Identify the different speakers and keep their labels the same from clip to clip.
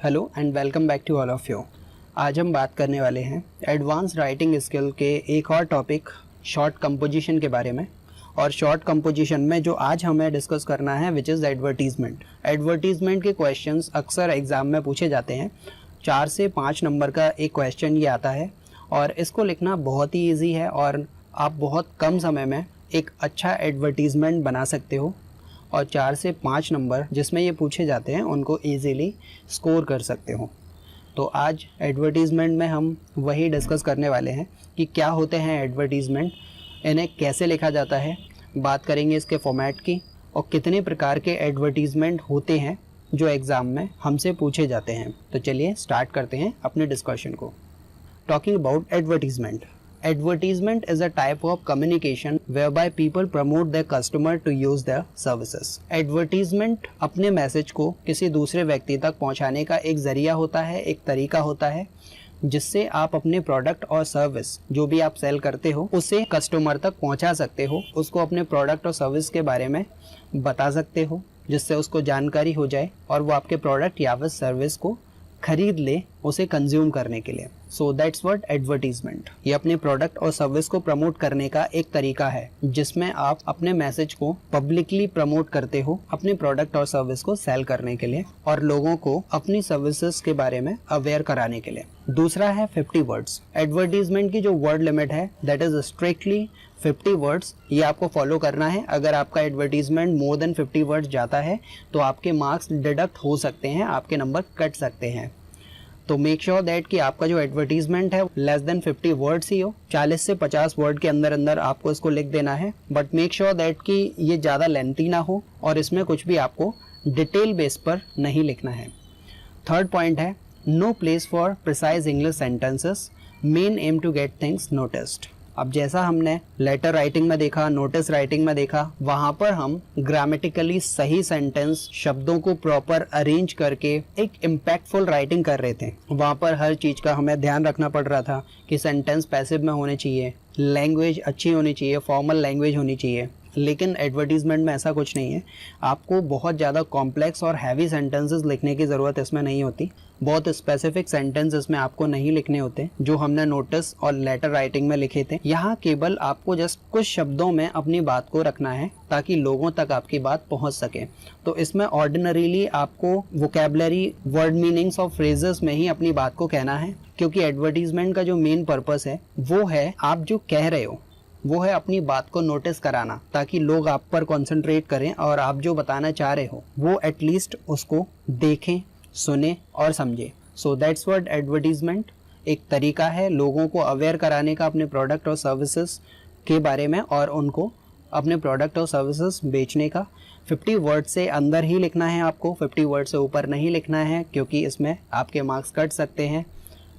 Speaker 1: Hello and welcome back to all of you. आज हम बात करने वाले हैं एडवांस राइटिंग स्किल के एक और टॉपिक शॉर्ट कंपोजिशन के बारे में। और शॉर्ट कंपोजिशन में जो आज हमें डिस्कस करना है विच इज़ एडवर्टीजमेंट। एडवर्टीजमेंट के क्वेश्चंस अक्सर एग्ज़ाम में पूछे जाते हैं। 4 से 5 नंबर का एक क्वेश्चन ये आता है और इसको लिखना बहुत ही ईजी है और आप बहुत कम समय में एक अच्छा एडवर्टीजमेंट बना सकते हो और 4 से 5 नंबर जिसमें ये पूछे जाते हैं उनको ईजीली स्कोर कर सकते हो। तो आज एडवर्टीज़मेंट में हम वही डिस्कस करने वाले हैं कि क्या होते हैं एडवर्टीज़मेंट, इन्हें कैसे लिखा जाता है, बात करेंगे इसके फॉर्मेट की और कितने प्रकार के एडवर्टीज़मेंट होते हैं जो एग्ज़ाम में हमसे पूछे जाते हैं। तो चलिए स्टार्ट करते हैं अपने डिस्कशन को। Talking about advertisement. Advertisement is a type of communication whereby people promote their customer to use their services. Advertisement अपने मैसेज को किसी दूसरे व्यक्ति तक पहुंचाने का एक जरिया होता है, एक तरीका होता है जिससे आप अपने प्रोडक्ट और सर्विस जो भी आप सेल करते हो उसे कस्टमर तक पहुंचा सकते हो, उसको अपने प्रोडक्ट और सर्विस के बारे में बता सकते हो जिससे उसको जानकारी हो जाए और वो आपके प्रोडक्ट या फिर सर्विस को खरीद ले उसे कंज्यूम करने के लिए। So that's what advertisement. ये अपने प्रोडक्ट और सर्विस को प्रमोट करने का एक तरीका है जिसमें आप अपने मैसेज को पब्लिकली प्रमोट करते हो अपने प्रोडक्ट और सर्विस को सेल करने के लिए और लोगों को अपनी सर्विसेज के बारे में अवेयर कराने के लिए। दूसरा है 50 वर्ड्स। एडवर्टीजमेंट की जो वर्ड लिमिट है दैट इज स्ट्रिक्टली 50 वर्ड्स। ये आपको फॉलो करना है। अगर आपका एडवर्टीजमेंट मोर देन 50 वर्ड्स जाता है तो आपके मार्क्स डिडक्ट हो सकते हैं, आपके नंबर कट सकते हैं। तो मेक श्योर दैट कि आपका जो एडवर्टीजमेंट है लेस देन 50 वर्ड्स ही हो। 40 से 50 वर्ड के अंदर अंदर आपको इसको लिख देना है, बट मेक श्योर दैट कि ये ज़्यादा लेंथी ना हो और इसमें कुछ भी आपको डिटेल बेस पर नहीं लिखना है। थर्ड पॉइंट है no place for precise English sentences, main aim to get things noticed. अब जैसा हमने लेटर राइटिंग में देखा, नोटिस राइटिंग में देखा, वहाँ पर हम ग्रामेटिकली सही सेंटेंस शब्दों को प्रॉपर अरेंज करके एक इम्पैक्टफुल राइटिंग कर रहे थे। वहाँ पर हर चीज़ का हमें ध्यान रखना पड़ रहा था कि सेंटेंस पैसिव में होने चाहिए, लैंग्वेज अच्छी होनी चाहिए, फॉर्मल लैंग्वेज होनी चाहिए। लेकिन एडवर्टीजमेंट में ऐसा कुछ नहीं है। आपको बहुत ज़्यादा कॉम्प्लेक्स और हैवी सेंटेंसेस लिखने की ज़रूरत इसमें नहीं होती। बहुत स्पेसिफिक सेंटेंस इसमें आपको नहीं लिखने होते जो हमने नोटिस और लेटर राइटिंग में लिखे थे। यहाँ केवल आपको जस्ट कुछ शब्दों में अपनी बात को रखना है ताकि लोगों तक आपकी बात पहुँच सके। तो इसमें ऑर्डिनरीली आपको वोकैबुलरी, वर्ड मीनिंग्स और फ्रेजेस में ही अपनी बात को कहना है, क्योंकि एडवर्टीजमेंट का जो मेन पर्पस है वो है आप जो कह रहे हो वो है अपनी बात को नोटिस कराना ताकि लोग आप पर कंसंट्रेट करें और आप जो बताना चाह रहे हो वो एटलीस्ट उसको देखें, सुने और समझे। सो दैट्स व्हाट एडवर्टीजमेंट एक तरीका है लोगों को अवेयर कराने का अपने प्रोडक्ट और सर्विसेज के बारे में और उनको अपने प्रोडक्ट और सर्विसेज बेचने का। 50 वर्ड से अंदर ही लिखना है आपको, 50 वर्ड से ऊपर नहीं लिखना है क्योंकि इसमें आपके मार्क्स कट सकते हैं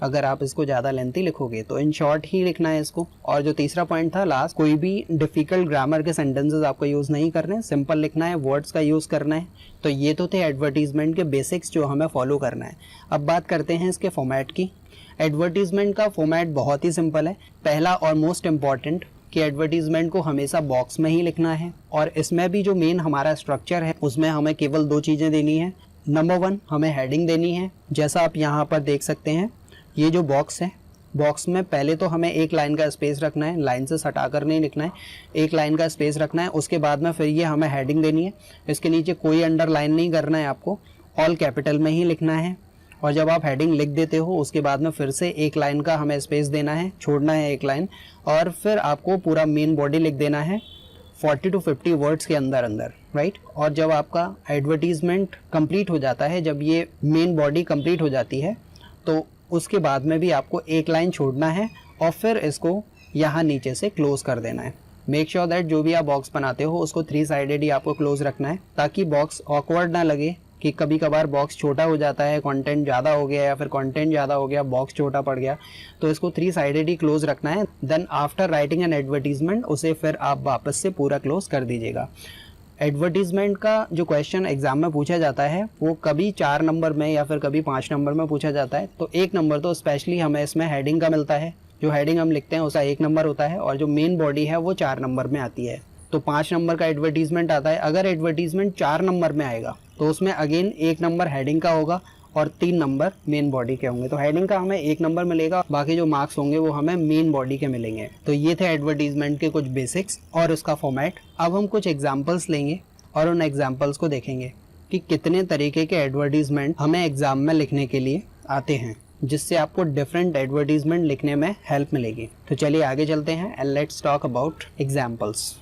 Speaker 1: अगर आप इसको ज़्यादा लेंथी लिखोगे। तो इन शॉर्ट ही लिखना है इसको। और जो तीसरा पॉइंट था लास्ट, कोई भी डिफ़िकल्ट ग्रामर के सेंटेंसेस आपको यूज़ नहीं करने, सिंपल लिखना है, वर्ड्स का यूज़ करना है। तो ये तो थे एडवर्टीजमेंट के बेसिक्स जो हमें फॉलो करना है। अब बात करते हैं इसके फॉर्मेट की। एडवर्टीजमेंट का फॉर्मेट बहुत ही सिंपल है। पहला और मोस्ट इम्पॉर्टेंट कि एडवर्टीजमेंट को हमेशा बॉक्स में ही लिखना है और इसमें भी जो मेन हमारा स्ट्रक्चर है उसमें हमें केवल 2 चीज़ें देनी है। नंबर 1 हमें हेडिंग देनी है, जैसा आप यहाँ पर देख सकते हैं। ये जो बॉक्स है, बॉक्स में पहले तो हमें एक लाइन का स्पेस रखना है, लाइन से सटाकर नहीं लिखना है, एक लाइन का स्पेस रखना है। उसके बाद में फिर ये हमें हेडिंग देनी है। इसके नीचे कोई अंडरलाइन नहीं करना है, आपको ऑल कैपिटल में ही लिखना है। और जब आप हेडिंग लिख देते हो उसके बाद में फिर से एक लाइन का हमें स्पेस देना है, छोड़ना है एक लाइन, और फिर आपको पूरा मेन बॉडी लिख देना है 40 to 50 वर्ड्स के अंदर अंदर, राइट। और जब आपका एडवर्टीजमेंट कंप्लीट हो जाता है, जब ये मेन बॉडी कंप्लीट हो जाती है तो उसके बाद में भी आपको एक लाइन छोड़ना है और फिर इसको यहाँ नीचे से क्लोज कर देना है। मेक श्योर दैट जो भी आप बॉक्स बनाते हो उसको 3 साइडेड ही आपको क्लोज रखना है ताकि बॉक्स ऑकवर्ड ना लगे कि कभी कभार बॉक्स छोटा हो जाता है, कंटेंट ज़्यादा हो गया या फिर कंटेंट ज़्यादा हो गया, बॉक्स छोटा पड़ गया। तो इसको 3 साइडेड ही क्लोज रखना है। Then after writing an advertisement उसे फिर आप वापस से पूरा क्लोज कर दीजिएगा। एडवर्टीजमेंट का जो क्वेश्चन एग्जाम में पूछा जाता है वो कभी 4 नंबर में या फिर कभी 5 नंबर में पूछा जाता है। तो 1 नंबर तो स्पेशली हमें इसमें हेडिंग का मिलता है। जो हेडिंग हम लिखते हैं उसका 1 नंबर होता है और जो मेन बॉडी है वो 4 नंबर में आती है। तो 5 नंबर का एडवर्टीजमेंट आता है। अगर एडवर्टीजमेंट 4 नंबर में आएगा तो उसमें अगेन 1 नंबर हेडिंग का होगा और 3 नंबर मेन बॉडी के होंगे। तो हेडिंग का हमें 1 नंबर मिलेगा, बाकी जो मार्क्स होंगे वो हमें मेन बॉडी के मिलेंगे। तो ये थे एडवर्टीजमेंट के कुछ बेसिक्स और उसका फॉर्मेट। अब हम कुछ एग्जाम्पल्स लेंगे और उन एग्जाम्पल्स को देखेंगे कि कितने तरीके के एडवर्टीजमेंट हमें एग्जाम में लिखने के लिए आते हैं, जिससे आपको डिफरेंट एडवर्टीजमेंट लिखने में हेल्प मिलेगी। तो चलिए आगे चलते हैं and let's talk about examples.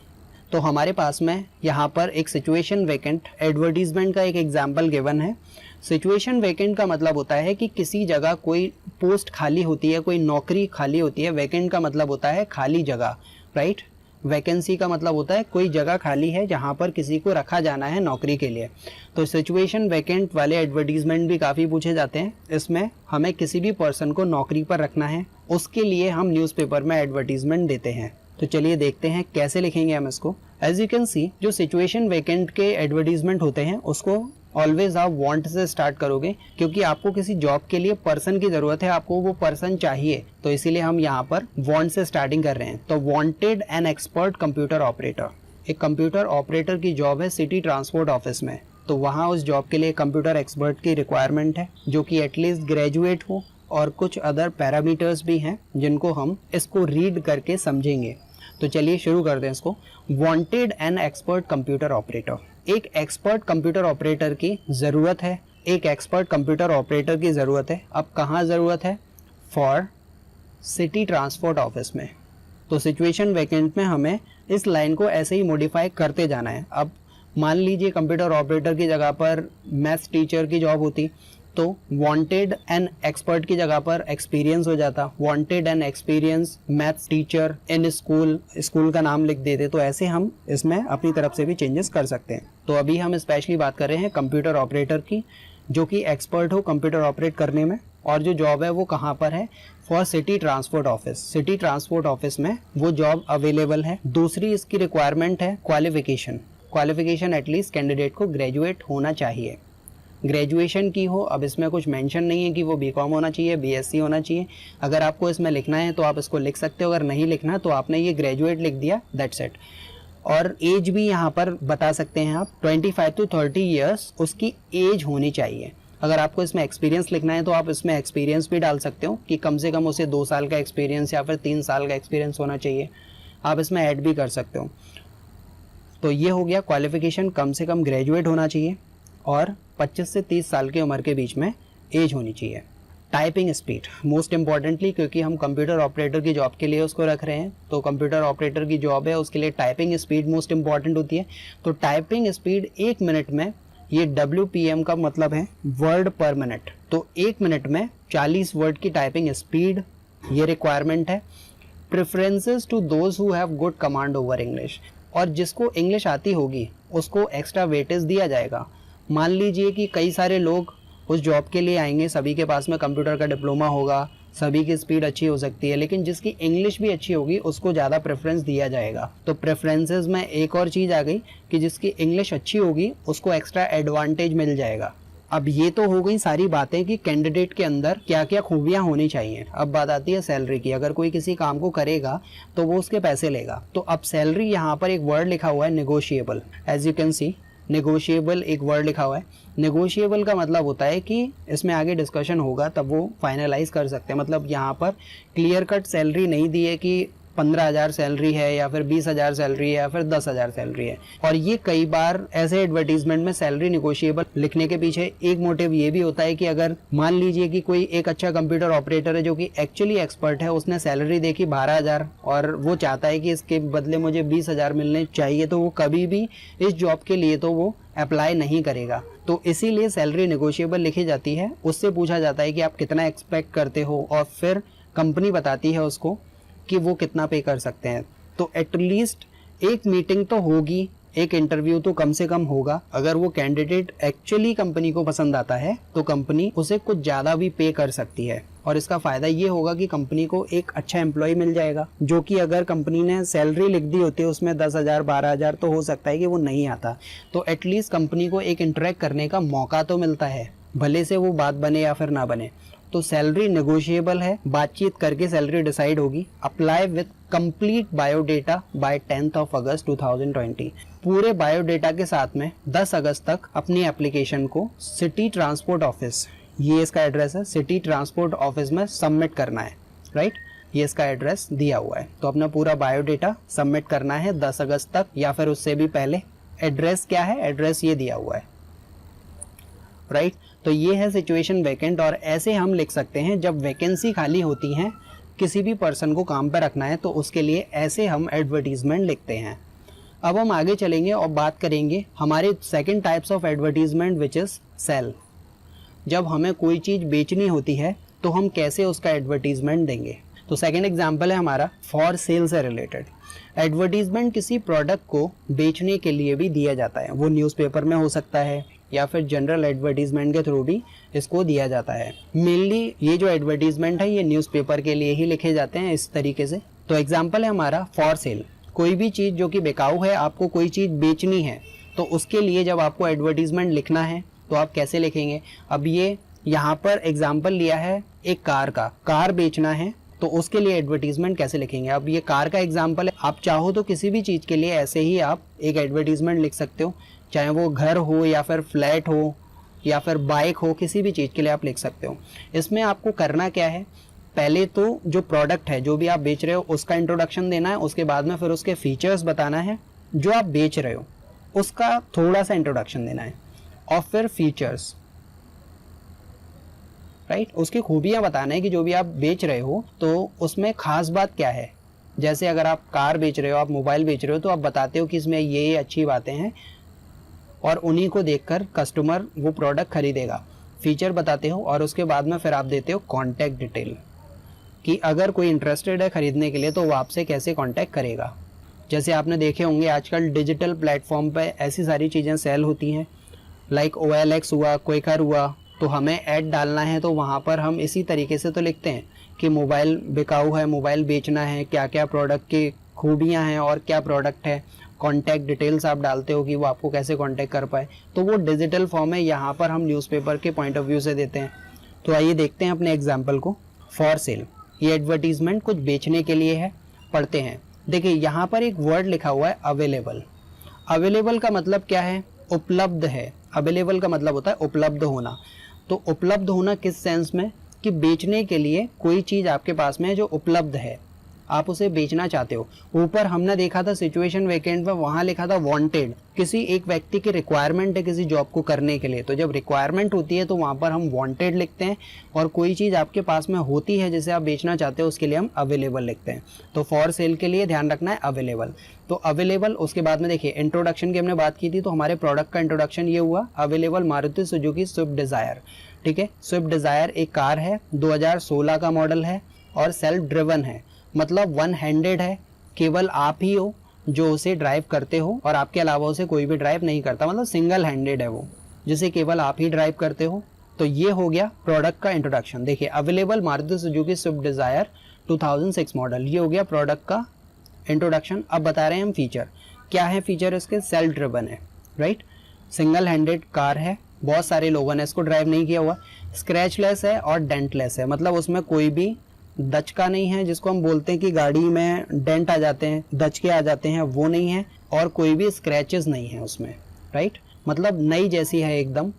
Speaker 1: तो हमारे पास में यहाँ पर एक सिचुएशन वैकेंट एडवर्टीजमेंट का एक एग्जाम्पल गिवन है। सिचुएशन वैकेंट का मतलब होता है कि किसी जगह कोई पोस्ट खाली होती है, कोई नौकरी खाली होती है। वैकेंट का मतलब होता है खाली जगह, राइट। वैकेंसी का मतलब होता है कोई जगह खाली है जहाँ पर किसी को रखा जाना है नौकरी के लिए। तो सिचुएशन वैकेंट वाले एडवर्टीजमेंट भी काफ़ी पूछे जाते हैं। इसमें हमें किसी भी पर्सन को नौकरी पर रखना है, उसके लिए हम न्यूज़पेपर में एडवर्टीजमेंट देते हैं। तो चलिए देखते हैं कैसे लिखेंगे हम इसको। एज यू कैन सी, जो सिचुएशन वैकेंट के एडवर्टीजमेंट होते हैं उसको ऑलवेज आप वांट से स्टार्ट करोगे, क्योंकि आपको किसी जॉब के लिए पर्सन की जरूरत है, आपको वो पर्सन चाहिए। तो इसीलिए हम यहाँ पर वांट से स्टार्टिंग कर रहे हैं। तो wanted an expert computer operator, एक कंप्यूटर ऑपरेटर की जॉब है सिटी ट्रांसपोर्ट ऑफिस में। तो वहाँ उस जॉब के लिए कंप्यूटर एक्सपर्ट की रिक्वायरमेंट है, जो कि एटलीस्ट ग्रेजुएट हो, और कुछ अदर पैरामीटर्स भी हैं जिनको हम इसको रीड करके समझेंगे। तो चलिए शुरू करते हैं इसको। Wanted an expert computer operator, एक एक्सपर्ट कंप्यूटर ऑपरेटर की ज़रूरत है, एक एक्सपर्ट कंप्यूटर ऑपरेटर की ज़रूरत है। अब कहाँ ज़रूरत है? फॉर सिटी ट्रांसपोर्ट ऑफिस में। तो सिचुएशन वैकेंट में हमें इस लाइन को ऐसे ही मॉडिफाई करते जाना है। अब मान लीजिए कंप्यूटर ऑपरेटर की जगह पर मैथ्स टीचर की जॉब होती, तो वांटेड एन एक्सपर्ट की जगह पर एक्सपीरियंस हो जाता, wanted an experience maths teacher in school, school का नाम लिख देते। तो ऐसे हम इसमें अपनी तरफ से भी चेंजेस कर सकते हैं। तो अभी हम स्पेशली बात कर रहे हैं कंप्यूटर ऑपरेटर की, जो कि एक्सपर्ट हो कंप्यूटर ऑपरेट करने में, और जो जॉब है वो कहाँ पर है? For city transport office. City transport office में वो जॉब अवेलेबल है। दूसरी इसकी रिक्वायरमेंट है क्वालिफिकेशन। क्वालिफिकेशन एटलीस्ट कैंडिडेट को ग्रेजुएट होना चाहिए, ग्रेजुएशन की हो। अब इसमें कुछ मेंशन नहीं है कि वो बीकॉम होना चाहिए, बीएससी होना चाहिए। अगर आपको इसमें लिखना है तो आप इसको लिख सकते हो, अगर नहीं लिखना तो आपने ये ग्रेजुएट लिख दिया, दैट्स इट। और एज भी यहाँ पर बता सकते हैं आप, 25 to 30 ईयर्स उसकी एज होनी चाहिए। अगर आपको इसमें एक्सपीरियंस लिखना है तो आप इसमें एक्सपीरियंस भी डाल सकते हो कि कम से कम उसे 2 साल का एक्सपीरियंस या फिर 3 साल का एक्सपीरियंस होना चाहिए। आप इसमें ऐड भी कर सकते हो। तो ये हो गया क्वालिफिकेशन, कम से कम ग्रेजुएट होना चाहिए और 25 से 30 साल की उम्र के बीच में एज होनी चाहिए। टाइपिंग स्पीड मोस्ट इम्पॉर्टेंटली, क्योंकि हम कंप्यूटर ऑपरेटर की जॉब के लिए उसको रख रहे हैं, तो कंप्यूटर ऑपरेटर की जॉब है, उसके लिए टाइपिंग स्पीड मोस्ट इम्पॉर्टेंट होती है। तो टाइपिंग स्पीड 1 मिनट में, ये WPM का मतलब है वर्ड पर मिनट, तो 1 मिनट में 40 वर्ड की टाइपिंग स्पीड, ये रिक्वायरमेंट है। Preferences to those who have good command over English, और जिसको इंग्लिश आती होगी उसको एक्स्ट्रा वेटेज दिया जाएगा। मान लीजिए कि कई सारे लोग उस जॉब के लिए आएंगे, सभी के पास में कंप्यूटर का डिप्लोमा होगा, सभी की स्पीड अच्छी हो सकती है, लेकिन जिसकी इंग्लिश भी अच्छी होगी उसको ज़्यादा प्रेफरेंस दिया जाएगा। तो प्रेफरेंसेस में एक और चीज़ आ गई कि जिसकी इंग्लिश अच्छी होगी उसको एक्स्ट्रा एडवांटेज मिल जाएगा। अब ये तो हो गई सारी बातें कि कैंडिडेट के अंदर क्या क्या खूबियाँ होनी चाहिए। अब बात आती है सैलरी की। अगर कोई किसी काम को करेगा तो वो उसके पैसे लेगा। तो अब सैलरी, यहाँ पर एक वर्ड लिखा हुआ है negotiable. As you can see, negotiable एक वर्ड लिखा हुआ है। नेगोशिएबल का मतलब होता है कि इसमें आगे डिस्कशन होगा तब वो फाइनलाइज कर सकते हैं। मतलब यहाँ पर क्लियर कट सैलरी नहीं दी है कि 15,000 सैलरी है या फिर 20,000 सैलरी है या फिर 10,000 सैलरी है। और ये कई बार ऐसे एडवर्टीजमेंट में सैलरी निगोशिएबल लिखने के पीछे एक मोटिव ये भी होता है कि अगर मान लीजिए कि कोई एक अच्छा कंप्यूटर ऑपरेटर है जो कि एक्चुअली एक्सपर्ट है, उसने सैलरी देखी 12,000 और वो चाहता है कि इसके बदले मुझे 20,000 मिलने चाहिए, तो वो कभी भी इस जॉब के लिए तो वो अप्लाई नहीं करेगा। तो इसीलिए सैलरी निगोशिएबल लिखी जाती है। उससे पूछा जाता है कि आप कितना एक्सपेक्ट करते हो, और फिर कंपनी बताती है उसको कि वो कितना पे कर सकते हैं। तो एटलीस्ट एक मीटिंग तो होगी, एक इंटरव्यू तो कम से कम होगा। अगर वो कैंडिडेट एक्चुअली कंपनी को पसंद आता है तो कंपनी उसे कुछ ज़्यादा भी पे कर सकती है। और इसका फ़ायदा ये होगा कि कंपनी को एक अच्छा एम्प्लॉय मिल जाएगा, जो कि अगर कंपनी ने सैलरी लिख दी होती है उसमें 10,000 12,000 तो हो सकता है कि वो नहीं आता। तो एटलीस्ट कंपनी को एक इंटरेक्ट करने का मौका तो मिलता है, भले से वो बात बने या फिर ना बने। तो सैलरी नेगोशिएबल है, बातचीत करके सैलरी डिसाइड होगी। Apply with complete biodata by 10 August 2020। पूरे बायोडेटा के साथ में 10 अगस्त तक अपनी एप्लीकेशन को सिटी ट्रांसपोर्ट ऑफिस, ये इसका एड्रेस है, सिटी ट्रांसपोर्ट ऑफिस में सबमिट करना है, राइट। ये इसका एड्रेस दिया हुआ है, तो अपना पूरा बायोडेटा सबमिट करना है 10 अगस्त तक या फिर उससे भी पहले। एड्रेस क्या है, एड्रेस ये दिया हुआ है, राइट। तो ये है सिचुएशन वैकेंट, और ऐसे हम लिख सकते हैं जब वैकेंसी खाली होती है, किसी भी पर्सन को काम पर रखना है, तो उसके लिए ऐसे हम एडवर्टीजमेंट लिखते हैं। अब हम आगे चलेंगे और बात करेंगे हमारे second types of advertisement which is sale. जब हमें कोई चीज़ बेचनी होती है तो हम कैसे उसका एडवर्टीजमेंट देंगे। तो सेकंड एग्जांपल है हमारा फॉर सेल से रिलेटेड। एडवर्टीजमेंट किसी प्रोडक्ट को बेचने के लिए भी दिया जाता है, वो न्यूज़पेपर में हो सकता है या फिर जनरल एडवर्टीजमेंट के थ्रू भी इसको दिया जाता है। मेनली ये जो एडवर्टीजमेंट है ये न्यूज़पेपर के लिए ही लिखे जाते हैं इस तरीके से। तो एग्जांपल है हमारा फॉर सेल। कोई भी चीज़ जो कि बिकाऊ है, आपको कोई चीज़ बेचनी है, तो उसके लिए जब आपको एडवर्टीजमेंट लिखना है तो आप कैसे लिखेंगे। अब ये यहाँ पर एग्जाम्पल लिया है एक कार का, कार बेचना है तो उसके लिए एडवर्टीजमेंट कैसे लिखेंगे। अब ये कार का एग्जाम्पल है, आप चाहो तो किसी भी चीज़ के लिए ऐसे ही आप एक एडवर्टीजमेंट लिख सकते हो, चाहे वो घर हो या फिर फ्लैट हो या फिर बाइक हो, किसी भी चीज़ के लिए आप लिख सकते हो। इसमें आपको करना क्या है, पहले तो जो प्रोडक्ट है जो भी आप बेच रहे हो उसका इंट्रोडक्शन देना है, उसके बाद में फिर उसके फीचर्स बताना है, जो आप बेच रहे हो उसका थोड़ा सा इंट्रोडक्शन देना है, और फिर फीचर्स, राइट, उसकी खूबियाँ बताना है कि जो भी आप बेच रहे हो तो उसमें खास बात क्या है। जैसे अगर आप कार बेच रहे हो, आप मोबाइल बेच रहे हो, तो आप बताते हो कि इसमें ये अच्छी बातें हैं और उन्हीं को देखकर कस्टमर वो प्रोडक्ट खरीदेगा। फीचर बताते हो और उसके बाद में फिर आप देते हो कॉन्टैक्ट डिटेल कि अगर कोई इंटरेस्टेड है खरीदने के लिए तो वो आपसे कैसे कॉन्टैक्ट करेगा। जैसे आपने देखे होंगे आजकल डिजिटल प्लेटफॉर्म पे ऐसी सारी चीज़ें सेल होती हैं, लाइक OLX हुआ, क्विकर हुआ, तो हमें ऐड डालना है तो वहाँ पर हम इसी तरीके से तो लिखते हैं कि मोबाइल बिकाऊ है, मोबाइल बेचना है, क्या क्या प्रोडक्ट की खूबियाँ हैं और क्या प्रोडक्ट है, कॉन्टैक्ट डिटेल्स आप डालते हो कि वो आपको कैसे कॉन्टैक्ट कर पाए। तो वो डिजिटल फॉर्म है, यहाँ पर हम न्यूज़पेपर के पॉइंट ऑफ व्यू से देते हैं। तो आइए देखते हैं अपने एग्जाम्पल को। फॉर सेल, ये एडवर्टीजमेंट कुछ बेचने के लिए है, पढ़ते हैं। देखिए यहाँ पर एक वर्ड लिखा हुआ है अवेलेबल। अवेलेबल का मतलब क्या है, उपलब्ध है। अवेलेबल का मतलब होता है उपलब्ध होना। तो उपलब्ध होना किस सेंस में, कि बेचने के लिए कोई चीज़ आपके पास में है जो उपलब्ध है, आप उसे बेचना चाहते हो। ऊपर हमने देखा था सिचुएशन वैकेंट में, वहाँ लिखा था वांटेड, किसी एक व्यक्ति की रिक्वायरमेंट है किसी जॉब को करने के लिए। तो जब रिक्वायरमेंट होती है तो वहाँ पर हम वांटेड लिखते हैं, और कोई चीज़ आपके पास में होती है जिसे आप बेचना चाहते हो उसके लिए हम अवेलेबल लिखते हैं। तो फॉर सेल के लिए ध्यान रखना है अवेलेबल। तो अवेलेबल, उसके बाद में देखिए इंट्रोडक्शन की हमने बात की थी, तो हमारे प्रोडक्ट का इंट्रोडक्शन ये हुआ, available Maruti Suzuki Swift Dzire. ठीक है, स्विफ्ट डिज़ायर एक कार है, 2016 का मॉडल है और सेल्फ ड्रिवन है, मतलब वन हैंडेड है, केवल आप ही हो जो उसे ड्राइव करते हो और आपके अलावा उसे कोई भी ड्राइव नहीं करता, मतलब सिंगल हैंडेड है वो, जिसे केवल आप ही ड्राइव करते हो। तो ये हो गया प्रोडक्ट का इंट्रोडक्शन। देखिए available Maruti Suzuki Swift Dzire 2006 model, ये हो गया प्रोडक्ट का इंट्रोडक्शन। अब बता रहे हैं हम फीचर, क्या है फीचर इसके, सेल्फ ड्रिवन है, राइट, सिंगल हैंडेड कार है, बहुत सारे लोगों ने इसको ड्राइव नहीं किया हुआ, स्क्रैचलेस है और डेंटलेस है, मतलब उसमें कोई भी दचका नहीं है, जिसको हम बोलते हैं कि गाड़ी में डेंट आ जाते हैं, दचके आ जाते हैं, वो नहीं है, और कोई भी स्क्रैचेस नहीं है उसमें, राइट, मतलब नई जैसी है एकदम।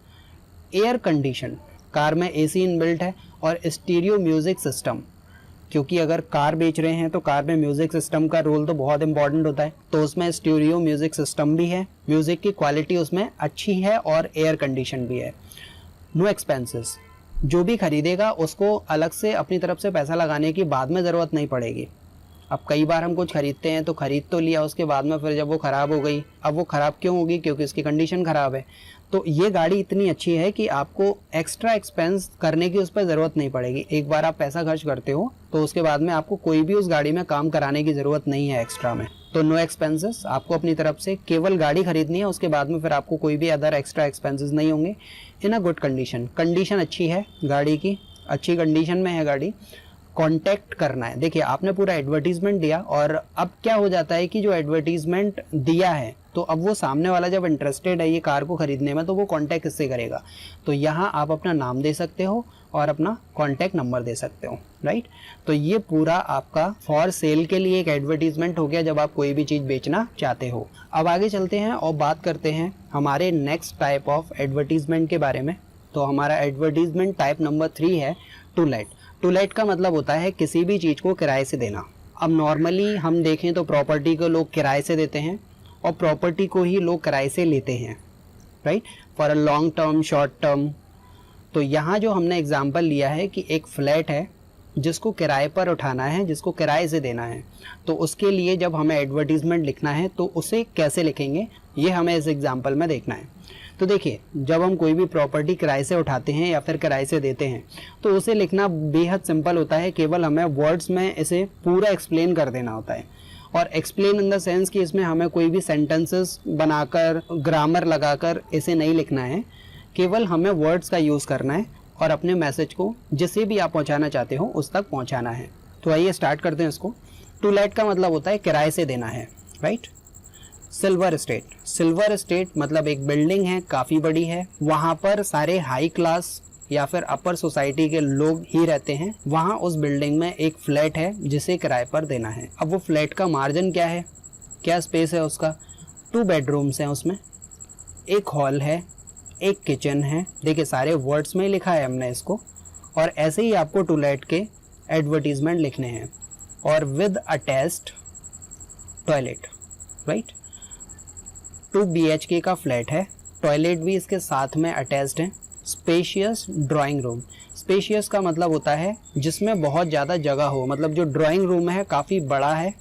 Speaker 1: एयर कंडीशन, कार में AC इनबिल्ट है, और स्टीरियो म्यूजिक सिस्टम, क्योंकि अगर कार बेच रहे हैं तो कार में म्यूजिक सिस्टम का रोल तो बहुत इंपॉर्टेंट होता है, तो उसमें स्टीरियो म्यूजिक सिस्टम भी है, म्यूजिक की क्वालिटी उसमें अच्छी है और एयर कंडीशन भी है। नो एक्सपेंसेस, जो भी खरीदेगा उसको अलग से अपनी तरफ से पैसा लगाने की बाद में ज़रूरत नहीं पड़ेगी। अब कई बार हम कुछ खरीदते हैं तो खरीद तो लिया, उसके बाद में फिर जब वो ख़राब हो गई, अब वो ख़राब क्यों होगी, क्योंकि उसकी कंडीशन ख़राब है। तो ये गाड़ी इतनी अच्छी है कि आपको एक्स्ट्रा एक्सपेंस करने की उस पर ज़रूरत नहीं पड़ेगी। एक बार आप पैसा खर्च करते हो तो उसके बाद में आपको कोई भी उस गाड़ी में काम कराने की ज़रूरत नहीं है एक्स्ट्रा में। तो नो एक्सपेंसेस, आपको अपनी तरफ से केवल गाड़ी खरीदनी है, उसके बाद में फिर आपको कोई भी अदर एक्स्ट्रा एक्सपेंसेस नहीं होंगे। इन अ गुड कंडीशन, कंडीशन अच्छी है गाड़ी की, अच्छी कंडीशन में है गाड़ी। कांटेक्ट करना है, देखिए आपने पूरा एडवर्टीजमेंट दिया, और अब क्या हो जाता है कि जो एडवर्टीजमेंट दिया है तो अब वो सामने वाला जब इंटरेस्टेड है ये कार को खरीदने में तो वो कांटेक्ट किससे करेगा। तो यहाँ आप अपना नाम दे सकते हो और अपना कांटेक्ट नंबर दे सकते हो, राइट। तो ये पूरा आपका फॉर सेल के लिए एक एडवर्टीजमेंट हो गया जब आप कोई भी चीज़ बेचना चाहते हो। अब आगे चलते हैं और बात करते हैं हमारे नेक्स्ट टाइप ऑफ एडवर्टीजमेंट के बारे में। तो हमारा एडवर्टीजमेंट टाइप नंबर 3 है टू लेट। टू लेट का मतलब होता है किसी भी चीज़ को किराए से देना। अब नॉर्मली हम देखें तो प्रॉपर्टी को लोग किराए से देते हैं और प्रॉपर्टी को ही लोग किराए से लेते हैं, right, for a long term, short term. तो यहाँ जो हमने एग्जांपल लिया है कि एक फ्लैट है जिसको किराए पर उठाना है, जिसको किराए से देना है, तो उसके लिए जब हमें एडवर्टीजमेंट लिखना है तो उसे कैसे लिखेंगे ये हमें इस एग्जांपल में देखना है। तो देखिए, जब हम कोई भी प्रॉपर्टी किराए से उठाते हैं या फिर किराए से देते हैं तो उसे लिखना बेहद सिंपल होता है। केवल हमें वर्ड्स में इसे पूरा एक्सप्लेन कर देना होता है, और एक्सप्लेन इन द सेंस कि इसमें हमें कोई भी सेंटेंसेस बनाकर, ग्रामर लगाकर इसे नहीं लिखना है। केवल हमें वर्ड्स का यूज़ करना है और अपने मैसेज को जिसे भी आप पहुंचाना चाहते हो उस तक पहुंचाना है। तो आइए स्टार्ट करते हैं इसको। टू लेट का मतलब होता है किराए से देना है, right. Silver estate, silver estate मतलब एक बिल्डिंग है, काफ़ी बड़ी है, वहाँ पर सारे हाई क्लास या फिर अपर सोसाइटी के लोग ही रहते हैं। वहाँ उस बिल्डिंग में एक फ्लैट है जिसे किराए पर देना है। अब वो फ्लैट का मार्जिन क्या है, क्या स्पेस है उसका, 2 बेडरूम्स हैं उसमें, एक हॉल है, एक किचन है। देखिए सारे वर्ड्स में लिखा है हमने इसको, और ऐसे ही आपको टू लेट के एडवर्टीजमेंट लिखने हैं, और with attached toilet, right. 2 BHK का फ्लैट है, टॉयलेट भी इसके साथ में अटैच्ड है। स्पेशियस ड्राइंग रूम, स्पेशियस का मतलब होता है जिसमें बहुत ज़्यादा जगह हो, मतलब जो ड्राइंग रूम है काफ़ी बड़ा है,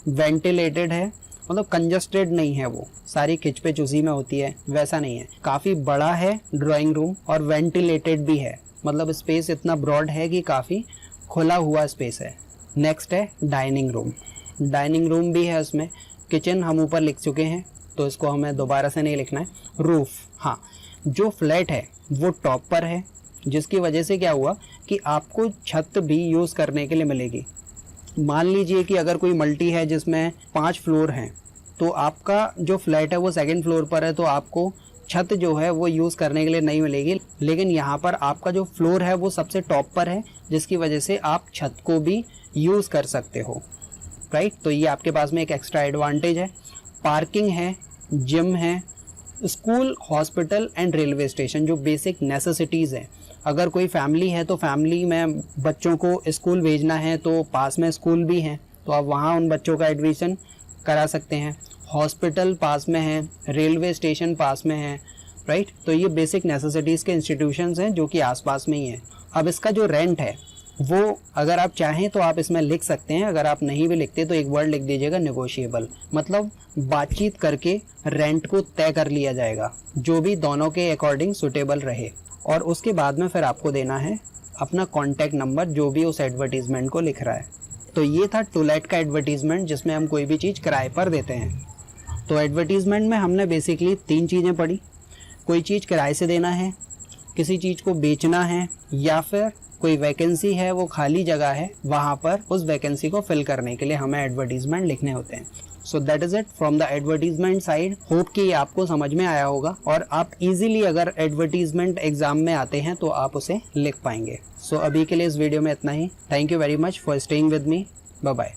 Speaker 1: वेंटिलेटेड है, मतलब कंजस्टेड नहीं है, वो सारी खिचपिच उसी में होती है, वैसा नहीं है, काफ़ी बड़ा है ड्राइंग रूम और वेंटिलेटेड भी है, मतलब स्पेस इतना ब्रॉड है कि काफ़ी खुला हुआ स्पेस है। नेक्स्ट है डाइनिंग रूम, डाइनिंग रूम भी है उसमें। किचन हम ऊपर लिख चुके हैं तो इसको हमें दोबारा से नहीं लिखना है। रूफ, हाँ, जो फ्लैट है वो टॉप पर है, जिसकी वजह से क्या हुआ कि आपको छत भी यूज़ करने के लिए मिलेगी। मान लीजिए कि अगर कोई मल्टी है जिसमें 5 फ्लोर हैं, तो आपका जो फ्लैट है वो 2nd फ्लोर पर है, तो आपको छत जो है वो यूज़ करने के लिए नहीं मिलेगी। लेकिन यहाँ पर आपका जो फ्लोर है वो सबसे टॉप पर है, जिसकी वजह से आप छत को भी यूज़ कर सकते हो, राइट। तो ये आपके पास में एक एक्स्ट्रा एडवांटेज है। पार्किंग है, जिम है, school, hospital and railway station, जो बेसिक नेसेसिटीज़ हैं। अगर कोई फैमिली है तो फैमिली में बच्चों को स्कूल भेजना है तो पास में स्कूल भी हैं, तो आप वहाँ उन बच्चों का एडमिशन करा सकते हैं। हॉस्पिटल पास में है, रेलवे स्टेशन पास में है, राइट। तो ये बेसिक नेसेसिटीज़ के इंस्टीट्यूशंस हैं जो कि आसपास में ही हैं। अब इसका जो रेंट है वो अगर आप चाहें तो आप इसमें लिख सकते हैं, अगर आप नहीं भी लिखते तो एक वर्ड लिख दीजिएगा, नेगोशिएबल, मतलब बातचीत करके रेंट को तय कर लिया जाएगा, जो भी दोनों के अकॉर्डिंग सुटेबल रहे। और उसके बाद में फिर आपको देना है अपना कॉन्टैक्ट नंबर, जो भी उस एडवर्टीजमेंट को लिख रहा है। तो ये था टू लेट का एडवर्टीजमेंट, जिसमें हम कोई भी चीज़ किराए पर देते हैं। तो एडवर्टीजमेंट में हमने बेसिकली 3 चीज़ें पढ़ी। कोई चीज़ किराए से देना है, किसी चीज़ को बेचना है, या फिर कोई वैकेंसी है, वो खाली जगह है, वहाँ पर उस वैकेंसी को फिल करने के लिए हमें एडवर्टीजमेंट लिखने होते हैं। So that is it from the advertisement side. Hope कि ये आपको समझ में आया होगा और आप इजीली अगर एडवर्टीजमेंट एग्जाम में आते हैं तो आप उसे लिख पाएंगे। सो अभी के लिए इस वीडियो में इतना ही। Thank you very much for staying with me. Bye bye.